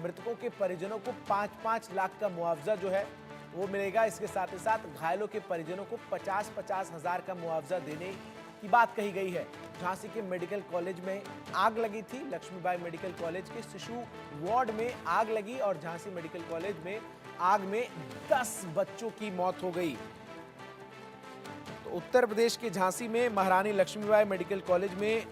मृतकों के परिजनों को 5-5 लाख का मुआवजा जो है वो मिलेगा। इसके साथ ही साथ घायलों के परिजनों को 50-50 हजार का मुआवजा देने की बात कही गई है। झांसी के मेडिकल कॉलेज में आग लगी थी। लक्ष्मीबाई मेडिकल कॉलेज के शिशु वार्ड में आग लगी और झांसी मेडिकल कॉलेज में आग में 10 बच्चों की मौत हो गई। तो उत्तर प्रदेश के झांसी में महारानी लक्ष्मीबाई मेडिकल कॉलेज में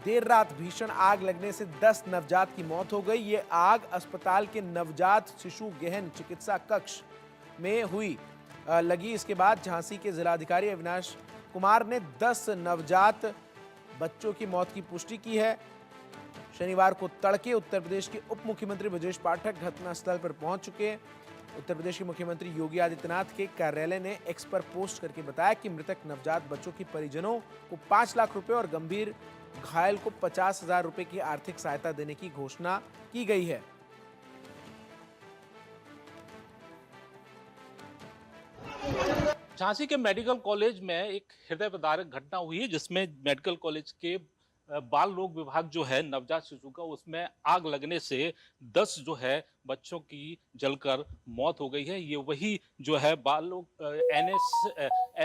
देर रात भीषण आग लगने से 10 नवजात की मौत हो गई। ये आग अस्पताल के नवजात शिशु गहन चिकित्सा कक्ष में लगी। इसके बाद झांसी के जिलाधिकारी अविनाश कुमार ने 10 नवजात बच्चों की मौत की पुष्टि की है। शनिवार को तड़के उत्तर प्रदेश के उप मुख्यमंत्री ब्रजेश पाठक घटनास्थल पर पहुंच चुके। उत्तर प्रदेश के मुख्यमंत्री योगी आदित्यनाथ के कार्यालय ने एक्स पर पोस्ट करके बताया कि मृतक नवजात बच्चों की परिजनों को 5 लाख रुपए और गंभीर घायल को 50,000 रुपए की आर्थिक सहायता देने की घोषणा की गई है। झांसी के मेडिकल कॉलेज में एक हृदय विदारक घटना हुई है, जिसमें मेडिकल कॉलेज के बाल रोग विभाग जो है नवजात शिशु का, उसमें आग लगने से 10 जो है बच्चों की जलकर मौत हो गई है। ये वही जो है बाल रोग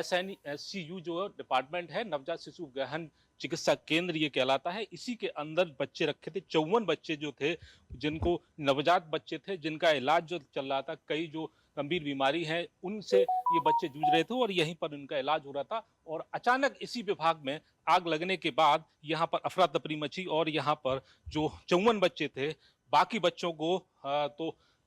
SNCU जो डिपार्टमेंट है, नवजात शिशु गहन चिकित्सा केंद्र ये कहलाता है। इसी के अंदर बच्चे रखे थे। 54 बच्चे जो थे, जिनको नवजात बच्चे थे, जिनका इलाज जो चल रहा था, कई जो गंभीर बीमारी है उनसे ये बच्चे जूझ रहे थे और यहीं पर उनका इलाज हो रहा था। और अचानक इसी विभाग में आग लगने के बाद यहाँ पर अफरा तफरी मची और यहाँ पर जो 54 बच्चे थे, बाकी बच्चों को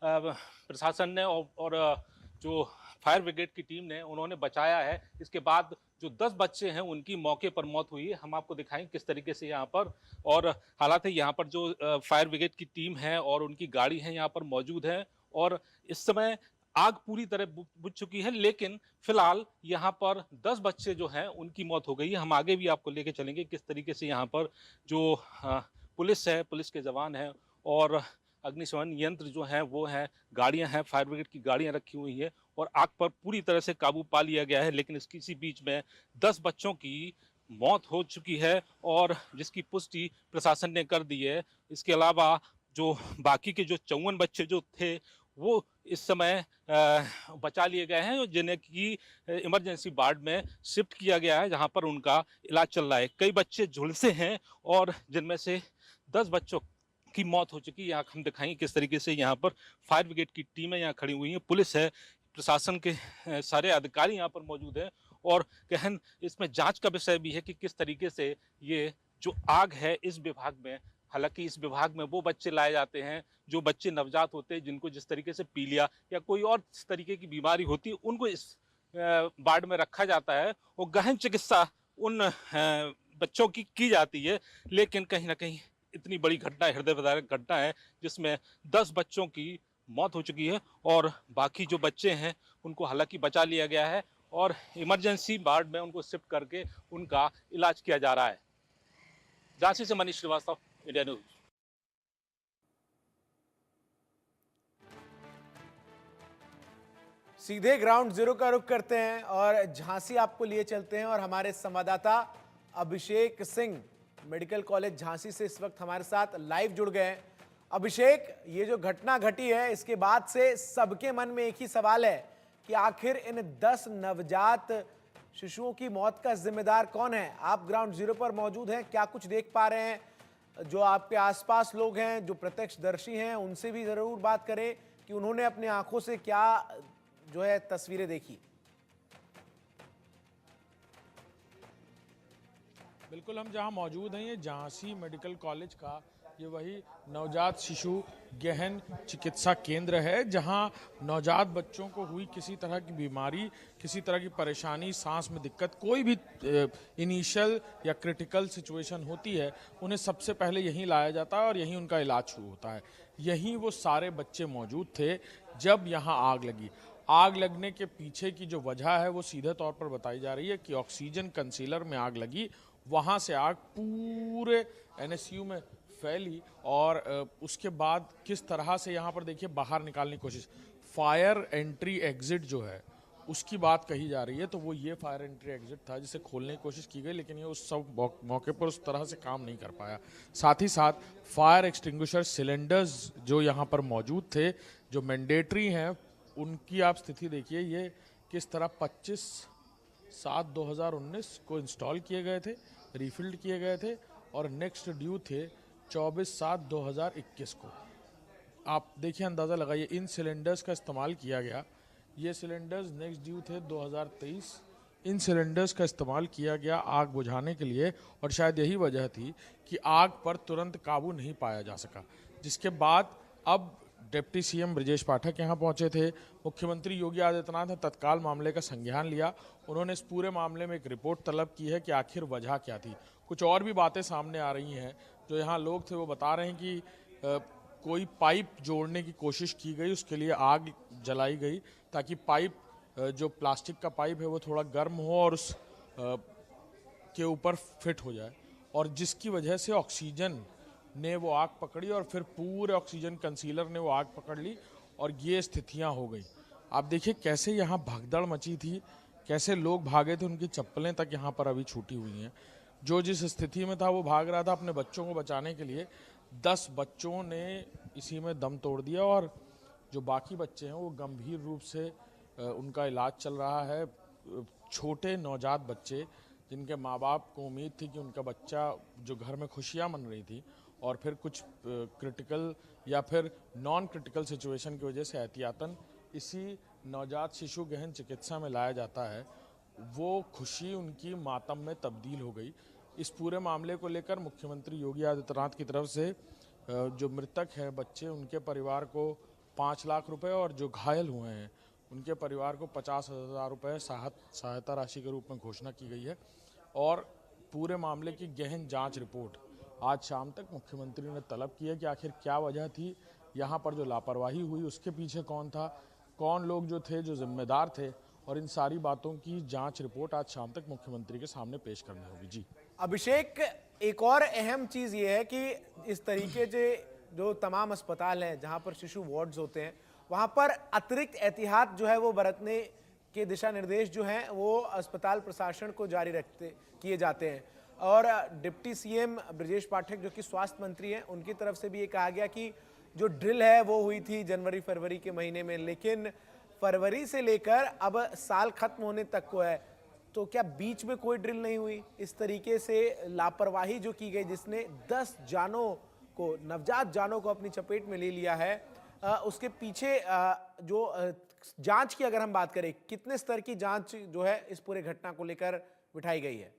प्रशासन ने और जो फायर ब्रिगेड की टीम ने उन्होंने बचाया है। इसके बाद जो 10 बच्चे हैं उनकी मौके पर मौत हुई है। हम आपको दिखाएं किस तरीके से यहाँ पर और हालात है। यहाँ पर जो फायर ब्रिगेड की टीम है और उनकी गाड़ी है यहाँ पर मौजूद है और इस समय आग पूरी तरह बुझ चुकी है, लेकिन फिलहाल यहाँ पर 10 बच्चे जो हैं उनकी मौत हो गई है। हम आगे भी आपको लेके चलेंगे किस तरीके से यहाँ पर जो पुलिस है, पुलिस के जवान हैं और अग्निशमन यंत्र जो हैं वो हैं, गाड़ियां हैं, फायर ब्रिगेड की गाड़ियां रखी हुई हैं और आग पर पूरी तरह से काबू पा लिया गया है। लेकिन इसी बीच में 10 बच्चों की मौत हो चुकी है और जिसकी पुष्टि प्रशासन ने कर दी है। इसके अलावा जो बाकी के जो 54 बच्चे जो थे वो इस समय बचा लिए गए हैं, जिन्हें की इमरजेंसी वार्ड में शिफ्ट किया गया है, जहां पर उनका इलाज चल रहा है। कई बच्चे झुलसे हैं और जिनमें से 10 बच्चों की मौत हो चुकी है। यहाँ हम दिखाएंगे किस तरीके से यहाँ पर फायर ब्रिगेड की टीमें यहाँ खड़ी हुई हैं, पुलिस है, प्रशासन के सारे अधिकारी यहाँ पर मौजूद हैं और गहन इसमें जांच का विषय भी है कि किस तरीके से ये जो आग है इस विभाग में, हालांकि इस विभाग में वो बच्चे लाए जाते हैं जो बच्चे नवजात होते हैं, जिनको जिस तरीके से पीलिया या कोई और इस तरीके की बीमारी होती है, उनको इस वार्ड में रखा जाता है और गहन चिकित्सा उन बच्चों की जाती है। लेकिन कहीं ना कहीं इतनी बड़ी घटना, हृदय विदारक घटना है, जिसमें 10 बच्चों की मौत हो चुकी है और बाकी जो बच्चे हैं उनको हालांकि बचा लिया गया है और इमरजेंसी वार्ड में उनको शिफ्ट करके उनका इलाज किया जा रहा है। झांसी से मनीष श्रीवास्तव, इंडिया न्यूज। सीधे ग्राउंड जीरो का रुख करते हैं और झांसी आपको लिए चलते हैं और हमारे संवाददाता अभिषेक सिंह मेडिकल कॉलेज झांसी से इस वक्त हमारे साथ लाइव जुड़ गए हैं। अभिषेक, ये जो घटना घटी है इसके बाद से सबके मन में एक ही सवाल है कि आखिर इन 10 नवजात शिशुओं की मौत का जिम्मेदार कौन है? आप ग्राउंड जीरो पर मौजूद हैं, क्या कुछ देख पा रहे हैं? जो आपके आसपास लोग हैं, जो प्रत्यक्षदर्शी हैं, उनसे भी जरूर बात करें कि उन्होंने अपनी आंखों से क्या जो है तस्वीरें देखी। बिल्कुल, हम जहां मौजूद हैं ये झांसी मेडिकल कॉलेज का ये वही नवजात शिशु गहन चिकित्सा केंद्र है, जहां नवजात बच्चों को हुई किसी तरह की बीमारी, किसी तरह की परेशानी, सांस में दिक्कत, कोई भी इनिशियल या क्रिटिकल सिचुएशन होती है, उन्हें सबसे पहले यहीं लाया जाता है और यहीं उनका इलाज शुरू होता है। यहीं वो सारे बच्चे मौजूद थे जब यहाँ आग लगी। आग लगने के पीछे की जो वजह है वो सीधे तौर पर बताई जा रही है कि ऑक्सीजन कंसीलर में आग लगी, वहाँ से आग पूरे NSU में फैली और उसके बाद किस तरह से यहाँ पर देखिए बाहर निकालने की कोशिश, फायर एंट्री एग्जिट जो है उसकी बात कही जा रही है। तो वो ये फायर एंट्री एग्जिट था जिसे खोलने की कोशिश की गई, लेकिन ये उस सब मौके पर उस तरह से काम नहीं कर पाया। साथ ही साथ फायर एक्सटिंग्विशर सिलेंडर्स जो यहाँ पर मौजूद थे, जो मैंडेटरी हैं, उनकी आप स्थिति देखिए। ये किस तरह 25/7/2019 को इंस्टॉल किए गए थे, रिफिल्ड किए गए थे और नेक्स्ट ड्यू थे 24/7/2021 को। आप देखिए, अंदाज़ा लगाइए, इन सिलेंडर्स का इस्तेमाल किया गया। ये सिलेंडर्स नेक्स्ट ड्यू थे 2023। इन सिलेंडर्स का इस्तेमाल किया गया आग बुझाने के लिए और शायद यही वजह थी कि आग पर तुरंत काबू नहीं पाया जा सका, जिसके बाद अब डिप्टी सीएम ब्रजेश पाठक यहाँ पहुँचे थे। मुख्यमंत्री योगी आदित्यनाथ ने तत्काल मामले का संज्ञान लिया। उन्होंने इस पूरे मामले में एक रिपोर्ट तलब की है कि आखिर वजह क्या थी। कुछ और भी बातें सामने आ रही हैं। जो यहाँ लोग थे वो बता रहे हैं कि कोई पाइप जोड़ने की कोशिश की गई, उसके लिए आग जलाई गई ताकि पाइप, जो प्लास्टिक का पाइप है, वो थोड़ा गर्म हो और उस के ऊपर फिट हो जाए, और जिसकी वजह से ऑक्सीजन ने वो आग पकड़ी और फिर पूरे ऑक्सीजन कंसीलर ने वो आग पकड़ ली और ये स्थितियां हो गई। आप देखिए कैसे यहाँ भगदड़ मची थी, कैसे लोग भागे थे, उनकी चप्पलें तक यहाँ पर अभी छूटी हुई हैं। जो जिस स्थिति में था वो भाग रहा था अपने बच्चों को बचाने के लिए। 10 बच्चों ने इसी में दम तोड़ दिया और जो बाकी बच्चे हैं वो गंभीर रूप से उनका इलाज चल रहा है। छोटे नवजात बच्चे जिनके माँ बाप को उम्मीद थी कि उनका बच्चा, जो घर में खुशियाँ मन रही थी, और फिर कुछ क्रिटिकल या फिर नॉन क्रिटिकल सिचुएशन की वजह से एहतियातन इसी नवजात शिशु गहन चिकित्सा में लाया जाता है, वो खुशी उनकी मातम में तब्दील हो गई। इस पूरे मामले को लेकर मुख्यमंत्री योगी आदित्यनाथ की तरफ से जो मृतक हैं बच्चे, उनके परिवार को 5 लाख रुपए और जो घायल हुए हैं उनके परिवार को 50,000 रुपये सहायता राशि के रूप में घोषणा की गई है। और पूरे मामले की गहन जांच रिपोर्ट आज शाम तक मुख्यमंत्री ने तलब की है कि आखिर क्या वजह थी, यहाँ पर जो लापरवाही हुई उसके पीछे कौन था, कौन लोग जो थे जो जिम्मेदार थे, और इन सारी बातों की जांच रिपोर्ट आज शाम तक मुख्यमंत्री के सामने पेश करनी होगी। जी अभिषेक, एक और अहम चीज ये है कि इस तरीके से जो तमाम अस्पताल हैं जहां पर शिशु वार्ड्स होते हैं, वहां पर अतिरिक्त एहतियात जो है वो बरतने के दिशा निर्देश जो हैं वो अस्पताल प्रशासन को जारी किए जाते हैं। और डिप्टी सीएम ब्रजेश पाठक जो कि स्वास्थ्य मंत्री हैं, उनकी तरफ से भी ये कहा गया कि जो ड्रिल है वो हुई थी जनवरी फरवरी के महीने में, लेकिन फरवरी से लेकर अब साल खत्म होने तक को है, तो क्या बीच में कोई ड्रिल नहीं हुई? इस तरीके से लापरवाही जो की गई जिसने 10 जानों को, नवजात जानों को अपनी चपेट में ले लिया है, उसके पीछे जो जांच की अगर हम बात करें, कितने स्तर की जांच जो है इस पूरे घटना को लेकर बिठाई गई है?